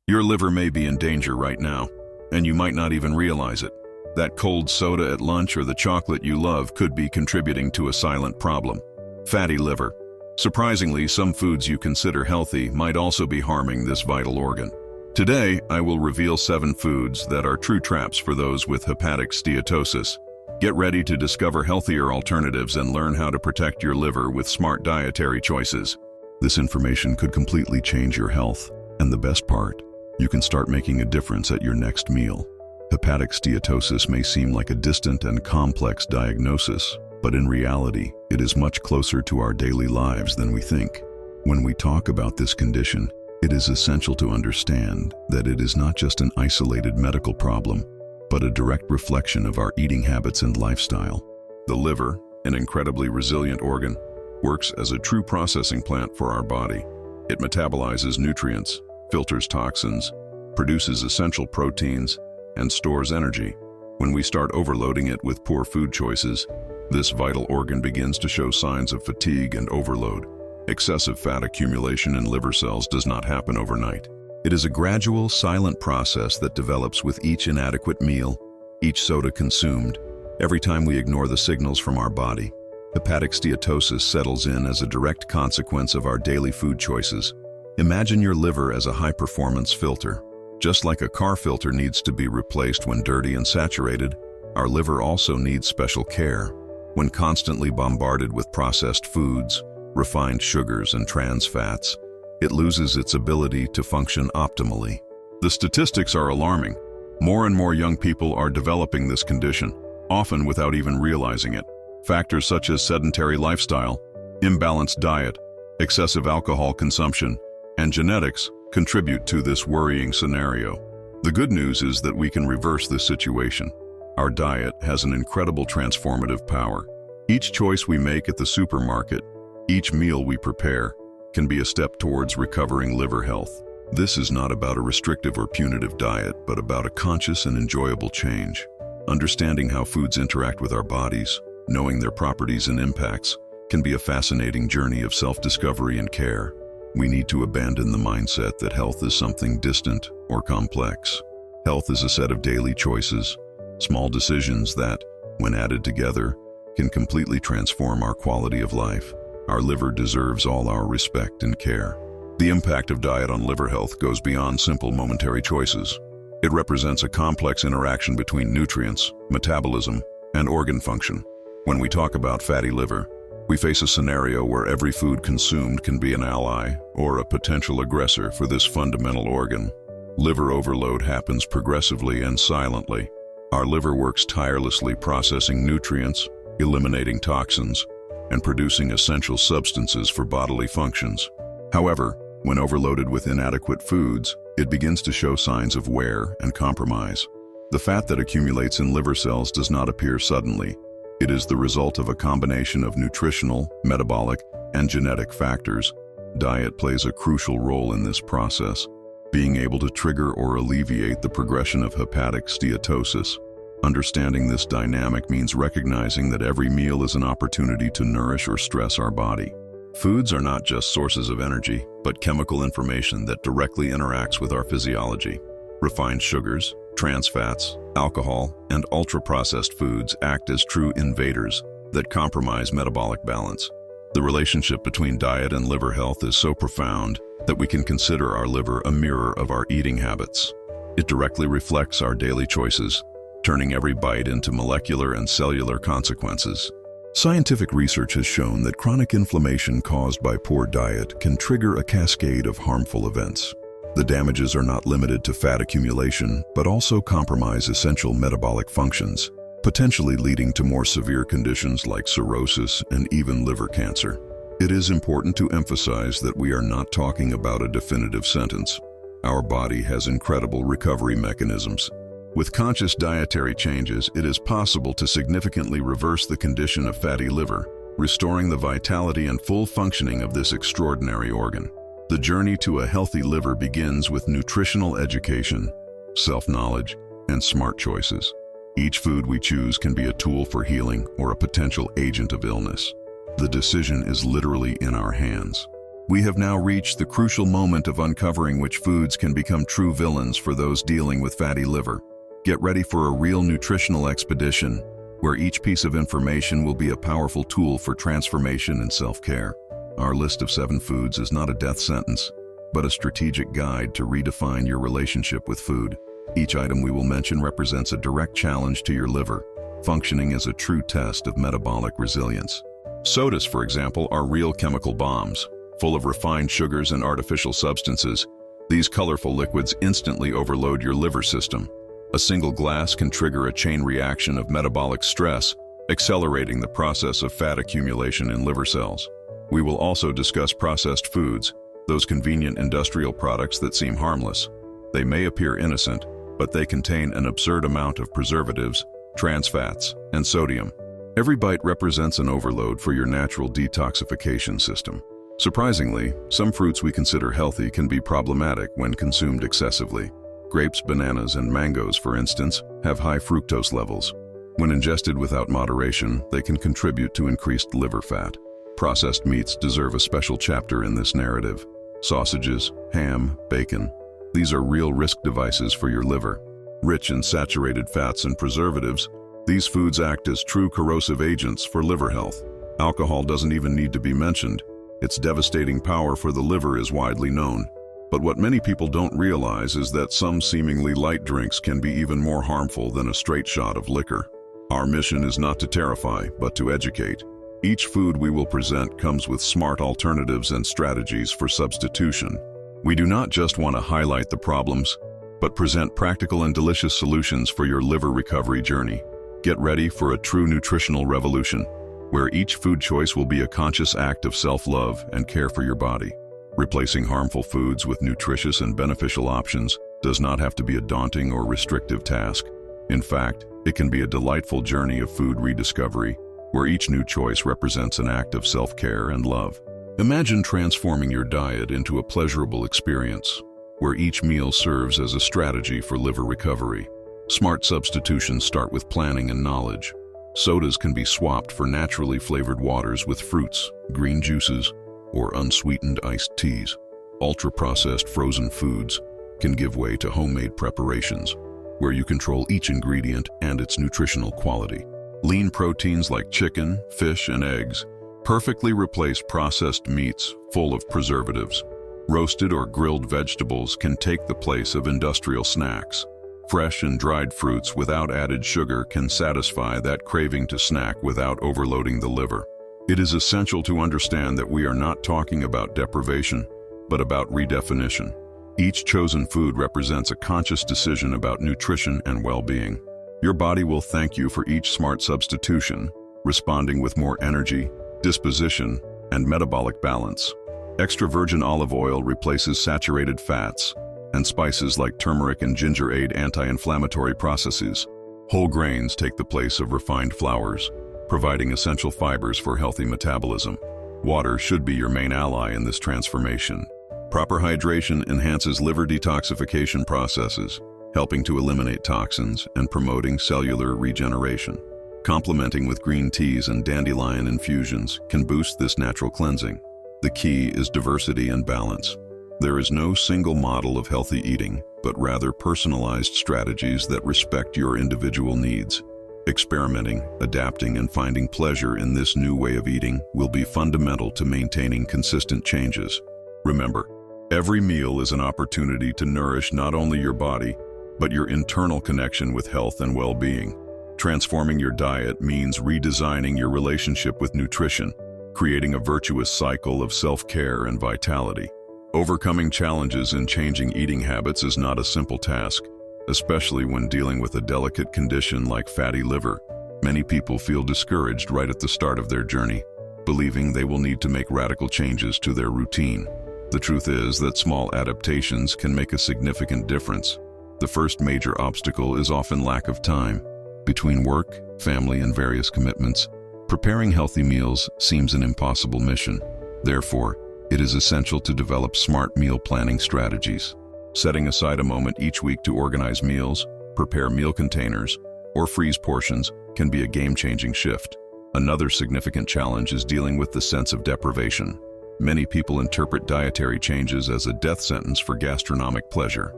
Your liver may be in danger right now, and you might not even realize it. That cold soda at lunch or the chocolate you love could be contributing to a silent problem. Fatty liver. Surprisingly, some foods you consider healthy might also be harming this vital organ. Today, I will reveal 7 foods that are true traps for those with hepatic steatosis. Get ready to discover healthier alternatives and learn how to protect your liver with smart dietary choices. This information could completely change your health, and the best part, you can start making a difference at your next meal. Hepatic steatosis may seem like a distant and complex diagnosis, but in reality, it is much closer to our daily lives than we think. When we talk about this condition, it is essential to understand that it is not just an isolated medical problem, but a direct reflection of our eating habits and lifestyle. The liver, an incredibly resilient organ, works as a true processing plant for our body. It metabolizes nutrients, filters toxins, produces essential proteins, and stores energy. When we start overloading it with poor food choices, this vital organ begins to show signs of fatigue and overload. Excessive fat accumulation in liver cells does not happen overnight. It is a gradual, silent process that develops with each inadequate meal, each soda consumed, every time we ignore the signals from our body. Hepatic steatosis settles in as a direct consequence of our daily food choices. Imagine your liver as a high-performance filter. Just like a car filter needs to be replaced when dirty and saturated, our liver also needs special care. When constantly bombarded with processed foods, refined sugars, and trans fats, it loses its ability to function optimally. The statistics are alarming. More and more young people are developing this condition, often without even realizing it. Factors such as sedentary lifestyle, imbalanced diet, excessive alcohol consumption, and genetics contribute to this worrying scenario. The good news is that we can reverse this situation. Our diet has an incredible transformative power. Each choice we make at the supermarket, each meal we prepare, can be a step towards recovering liver health. This is not about a restrictive or punitive diet, but about a conscious and enjoyable change. Understanding how foods interact with our bodies, knowing their properties and impacts, can be a fascinating journey of self-discovery and care. We need to abandon the mindset that health is something distant or complex. Health is a set of daily choices, small decisions that, when added together, can completely transform our quality of life. Our liver deserves all our respect and care. The impact of diet on liver health goes beyond simple momentary choices. It represents a complex interaction between nutrients, metabolism, and organ function. When we talk about fatty liver, we face a scenario where every food consumed can be an ally or a potential aggressor for this fundamental organ. Liver overload happens progressively and silently. Our liver works tirelessly processing nutrients, eliminating toxins, and producing essential substances for bodily functions. However, when overloaded with inadequate foods, it begins to show signs of wear and compromise. The fat that accumulates in liver cells does not appear suddenly. It is the result of a combination of nutritional, metabolic, and genetic factors. Diet plays a crucial role in this process, being able to trigger or alleviate the progression of hepatic steatosis. Understanding this dynamic means recognizing that every meal is an opportunity to nourish or stress our body. Foods are not just sources of energy, but chemical information that directly interacts with our physiology. Refined sugars, trans fats, alcohol, and ultra-processed foods act as true invaders that compromise metabolic balance. The relationship between diet and liver health is so profound that we can consider our liver a mirror of our eating habits. It directly reflects our daily choices, turning every bite into molecular and cellular consequences. Scientific research has shown that chronic inflammation caused by poor diet can trigger a cascade of harmful events. The damages are not limited to fat accumulation, but also compromise essential metabolic functions, potentially leading to more severe conditions like cirrhosis and even liver cancer. It is important to emphasize that we are not talking about a definitive sentence. Our body has incredible recovery mechanisms. With conscious dietary changes, it is possible to significantly reverse the condition of fatty liver, restoring the vitality and full functioning of this extraordinary organ. The journey to a healthy liver begins with nutritional education, self-knowledge, and smart choices. Each food we choose can be a tool for healing or a potential agent of illness. The decision is literally in our hands. We have now reached the crucial moment of uncovering which foods can become true villains for those dealing with fatty liver. Get ready for a real nutritional expedition, where each piece of information will be a powerful tool for transformation and self-care. Our list of 7 foods is not a death sentence, but a strategic guide to redefine your relationship with food. Each item we will mention represents a direct challenge to your liver, functioning as a true test of metabolic resilience. Sodas, for example, are real chemical bombs. Full of refined sugars and artificial substances, these colorful liquids instantly overload your liver system. A single glass can trigger a chain reaction of metabolic stress, accelerating the process of fat accumulation in liver cells. We will also discuss processed foods, those convenient industrial products that seem harmless. They may appear innocent, but they contain an absurd amount of preservatives, trans fats, and sodium. Every bite represents an overload for your natural detoxification system. Surprisingly, some fruits we consider healthy can be problematic when consumed excessively. Grapes, bananas, and mangoes, for instance, have high fructose levels. When ingested without moderation, they can contribute to increased liver fat. Processed meats deserve a special chapter in this narrative. Sausages, ham, bacon, these are real risk devices for your liver. Rich in saturated fats and preservatives, these foods act as true corrosive agents for liver health. Alcohol doesn't even need to be mentioned. Its devastating power for the liver is widely known. But what many people don't realize is that some seemingly light drinks can be even more harmful than a straight shot of liquor. Our mission is not to terrify, but to educate. Each food we will present comes with smart alternatives and strategies for substitution. We do not just want to highlight the problems, but present practical and delicious solutions for your liver recovery journey. Get ready for a true nutritional revolution, where each food choice will be a conscious act of self-love and care for your body. Replacing harmful foods with nutritious and beneficial options does not have to be a daunting or restrictive task. In fact, it can be a delightful journey of food rediscovery, where each new choice represents an act of self-care and love. Imagine transforming your diet into a pleasurable experience, where each meal serves as a strategy for liver recovery. Smart substitutions start with planning and knowledge. Sodas can be swapped for naturally flavored waters with fruits, green juices, or unsweetened iced teas. Ultra-processed frozen foods can give way to homemade preparations, where you control each ingredient and its nutritional quality. Lean proteins like chicken, fish, and eggs perfectly replace processed meats full of preservatives. Roasted or grilled vegetables can take the place of industrial snacks. Fresh and dried fruits without added sugar can satisfy that craving to snack without overloading the liver. It is essential to understand that we are not talking about deprivation, but about redefinition. Each chosen food represents a conscious decision about nutrition and well-being. Your body will thank you for each smart substitution, responding with more energy, disposition, and metabolic balance. Extra virgin olive oil replaces saturated fats, and spices like turmeric and ginger aid anti-inflammatory processes. Whole grains take the place of refined flours, providing essential fibers for healthy metabolism. Water should be your main ally in this transformation. Proper hydration enhances liver detoxification processes, helping to eliminate toxins and promoting cellular regeneration. Complementing with green teas and dandelion infusions can boost this natural cleansing. The key is diversity and balance. There is no single model of healthy eating, but rather personalized strategies that respect your individual needs. Experimenting, adapting, and finding pleasure in this new way of eating will be fundamental to maintaining consistent changes. Remember, every meal is an opportunity to nourish not only your body, but your internal connection with health and well-being. Transforming your diet means redesigning your relationship with nutrition, creating a virtuous cycle of self-care and vitality. Overcoming challenges in changing eating habits is not a simple task, especially when dealing with a delicate condition like fatty liver. Many people feel discouraged right at the start of their journey, believing they will need to make radical changes to their routine. The truth is that small adaptations can make a significant difference. The first major obstacle is often lack of time. Between work, family, and various commitments, preparing healthy meals seems an impossible mission. Therefore, it is essential to develop smart meal planning strategies. Setting aside a moment each week to organize meals, prepare meal containers, or freeze portions can be a game-changing shift. Another significant challenge is dealing with the sense of deprivation. Many people interpret dietary changes as a death sentence for gastronomic pleasure.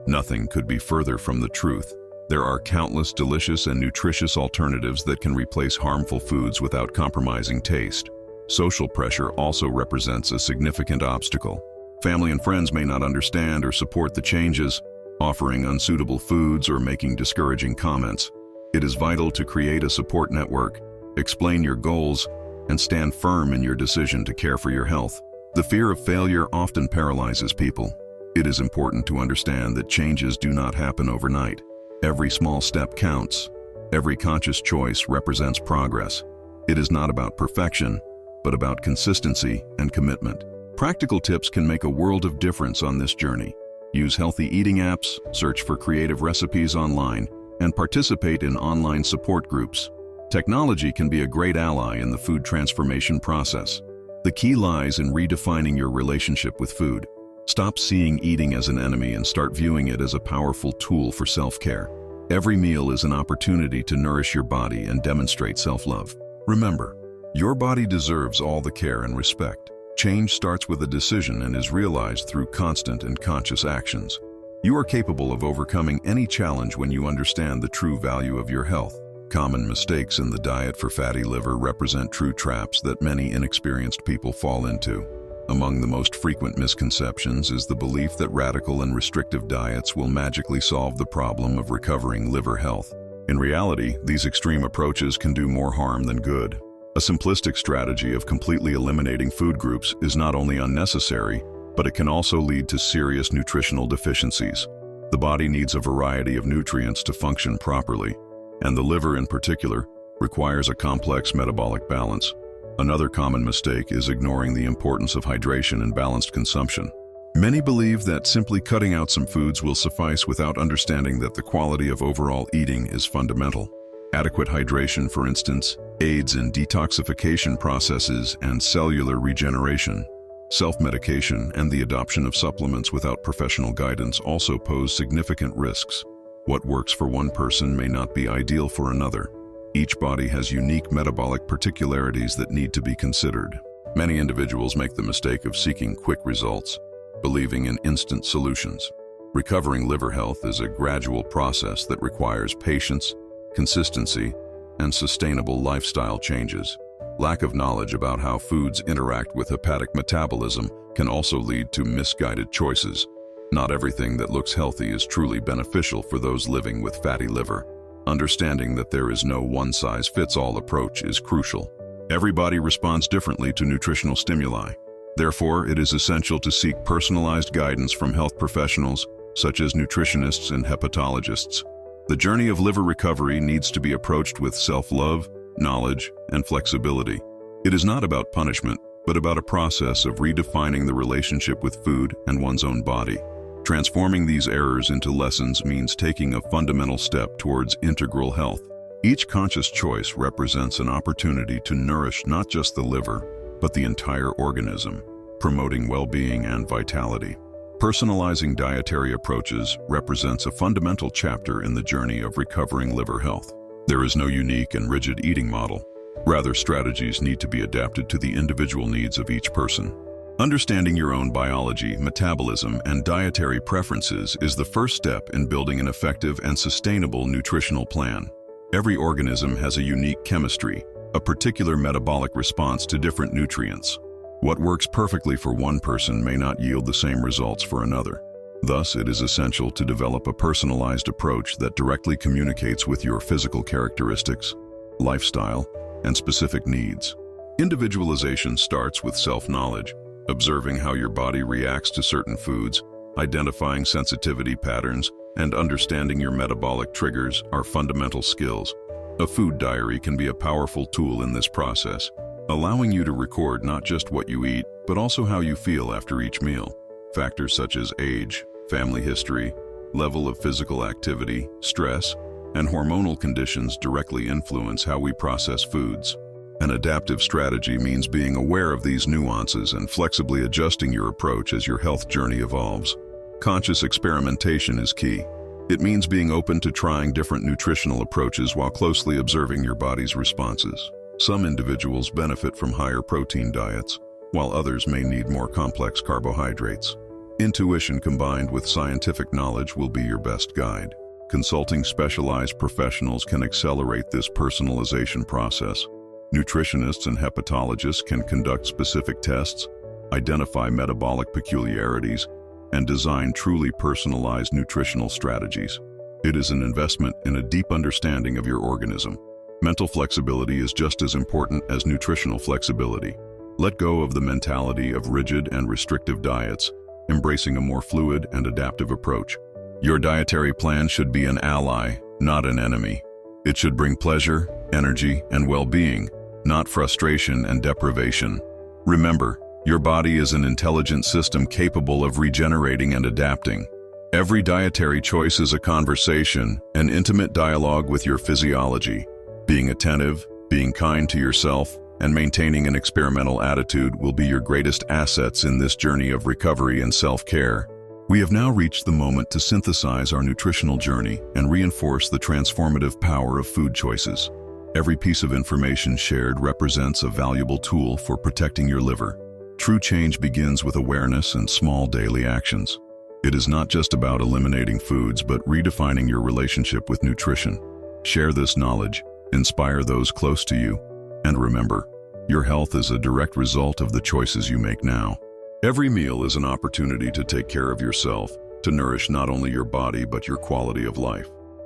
Nothing could be further from the truth. There are countless delicious and nutritious alternatives that can replace harmful foods without compromising taste. Social pressure also represents a significant obstacle. Family and friends may not understand or support the changes, offering unsuitable foods or making discouraging comments. It is vital to create a support network, explain your goals, and stand firm in your decision to care for your health. The fear of failure often paralyzes people. It is important to understand that changes do not happen overnight. Every small step counts. Every conscious choice represents progress. It is not about perfection, but about consistency and commitment. Practical tips can make a world of difference on this journey. Use healthy eating apps, search for creative recipes online, and participate in online support groups. Technology can be a great ally in the food transformation process. The key lies in redefining your relationship with food. Stop seeing eating as an enemy and start viewing it as a powerful tool for self-care. Every meal is an opportunity to nourish your body and demonstrate self-love. Remember, your body deserves all the care and respect. Change starts with a decision and is realized through constant and conscious actions. You are capable of overcoming any challenge when you understand the true value of your health. Common mistakes in the diet for fatty liver represent true traps that many inexperienced people fall into. Among the most frequent misconceptions is the belief that radical and restrictive diets will magically solve the problem of recovering liver health. In reality, these extreme approaches can do more harm than good. A simplistic strategy of completely eliminating food groups is not only unnecessary, but it can also lead to serious nutritional deficiencies. The body needs a variety of nutrients to function properly, and the liver in particular requires a complex metabolic balance. Another common mistake is ignoring the importance of hydration and balanced consumption. Many believe that simply cutting out some foods will suffice without understanding that the quality of overall eating is fundamental. Adequate hydration, for instance, aids in detoxification processes and cellular regeneration. Self-medication and the adoption of supplements without professional guidance also pose significant risks. What works for one person may not be ideal for another. Each body has unique metabolic particularities that need to be considered. Many individuals make the mistake of seeking quick results, believing in instant solutions. Recovering liver health is a gradual process that requires patience, consistency, and sustainable lifestyle changes. Lack of knowledge about how foods interact with hepatic metabolism can also lead to misguided choices. Not everything that looks healthy is truly beneficial for those living with fatty liver. Understanding that there is no one-size-fits-all approach is crucial. Every body responds differently to nutritional stimuli. Therefore, it is essential to seek personalized guidance from health professionals, such as nutritionists and hepatologists. The journey of liver recovery needs to be approached with self-love, knowledge, and flexibility. It is not about punishment, but about a process of redefining the relationship with food and one's own body. Transforming these errors into lessons means taking a fundamental step towards integral health. Each conscious choice represents an opportunity to nourish not just the liver, but the entire organism, promoting well-being and vitality. Personalizing dietary approaches represents a fundamental chapter in the journey of recovering liver health. There is no unique and rigid eating model. Rather, strategies need to be adapted to the individual needs of each person. Understanding your own biology, metabolism, and dietary preferences is the first step in building an effective and sustainable nutritional plan. Every organism has a unique chemistry, a particular metabolic response to different nutrients. What works perfectly for one person may not yield the same results for another. Thus, it is essential to develop a personalized approach that directly communicates with your physical characteristics, lifestyle, and specific needs. Individualization starts with self-knowledge. Observing how your body reacts to certain foods, identifying sensitivity patterns, and understanding your metabolic triggers are fundamental skills. A food diary can be a powerful tool in this process, allowing you to record not just what you eat, but also how you feel after each meal. Factors such as age, family history, level of physical activity, stress, and hormonal conditions directly influence how we process foods. An adaptive strategy means being aware of these nuances and flexibly adjusting your approach as your health journey evolves. Conscious experimentation is key. It means being open to trying different nutritional approaches while closely observing your body's responses. Some individuals benefit from higher protein diets, while others may need more complex carbohydrates. Intuition combined with scientific knowledge will be your best guide. Consulting specialized professionals can accelerate this personalization process. Nutritionists and hepatologists can conduct specific tests, identify metabolic peculiarities, and design truly personalized nutritional strategies. It is an investment in a deep understanding of your organism. Mental flexibility is just as important as nutritional flexibility. Let go of the mentality of rigid and restrictive diets, embracing a more fluid and adaptive approach. Your dietary plan should be an ally, not an enemy. It should bring pleasure, energy, and well-being, not frustration and deprivation. Remember, your body is an intelligent system capable of regenerating and adapting. Every dietary choice is a conversation, an intimate dialogue with your physiology. Being attentive, being kind to yourself, and maintaining an experimental attitude will be your greatest assets in this journey of recovery and self-care. We have now reached the moment to synthesize our nutritional journey and reinforce the transformative power of food choices. Every piece of information shared represents a valuable tool for protecting your liver. True change begins with awareness and small daily actions. It is not just about eliminating foods, but redefining your relationship with nutrition. Share this knowledge, inspire those close to you, and remember, your health is a direct result of the choices you make now. Every meal is an opportunity to take care of yourself, to nourish not only your body but your quality of life.